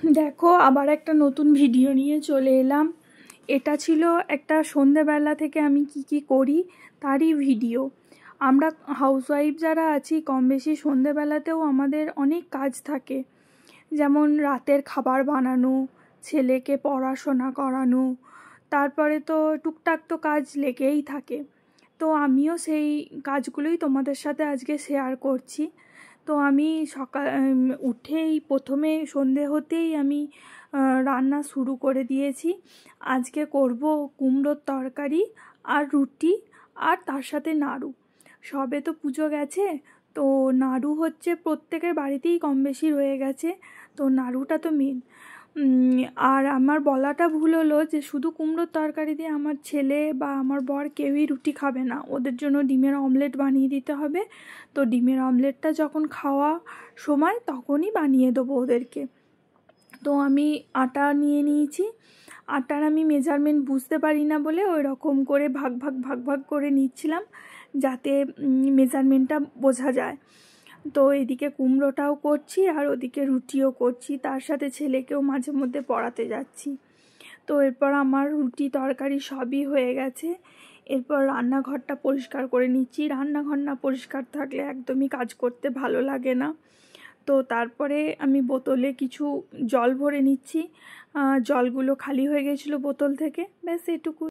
দেখো আবার একটা নতুন ভিডিও নিয়ে চলে এলাম। এটা ছিল একটা সন্ধেবেলা থেকে আমি কি করি তারই ভিডিও। আমরা হাউসওয়াইফ যারা আছি কম বেশি সন্ধেবেলাতেও আমাদের অনেক কাজ থাকে, যেমন রাতের খাবার বানানো, ছেলেকে পড়াশোনা করানো, তারপরে তো টুকটাক তো কাজ লেগেই থাকে। তো আমিও সেই কাজগুলোই তোমাদের সাথে আজকে শেয়ার করছি। তো আমি উঠেই প্রথমে সন্ধে হতেই আমি রান্না শুরু করে দিয়েছি। আজকে করব কুমড়োর তরকারি আর রুটি, আর তার সাথে নাড়ু। সবে তো পুজো গেছে, তো নাড়ু হচ্ছে প্রত্যেকের বাড়িতেই কম বেশি রয়ে গেছে, তো নাড়ুটা তো মেন। আর আমার বলাটা ভুল হলো যে শুধু কুমড়োর তরকারি দিয়ে আমার ছেলে বা আমার বর কেউই রুটি খাবে না, ওদের জন্য ডিমের অমলেট বানিয়ে দিতে হবে। তো ডিমের অমলেটটা যখন খাওয়া সময় তখনই বানিয়ে দেবো ওদেরকে। তো আমি আটা নিয়ে নিয়েছি। আটার আমি মেজারমেন্ট বুঝতে পারি না বলে ওই রকম করে ভাগ ভাগ করে নিচ্ছিলাম, যাতে মেজারমেন্টটা বোঝা যায়। তো এদিকে কুমড়োটাও করছি আর ওদিকে রুটিও করছি, তার সাথে ছেলেকেও মাঝে মধ্যে পড়াতে যাচ্ছি। তো এরপর আমার রুটি তরকারি সবই হয়ে গেছে। এরপর রান্নাঘরটা পরিষ্কার করে নিচ্ছি। রান্নাঘর না পরিষ্কার থাকলে একদমই কাজ করতে ভালো লাগে না। তো তারপরে আমি বোতলে কিছু জল ভরে নিচ্ছি। জলগুলো খালি হয়ে গেছিলো বোতল থেকে, ব্যাস এটুকু।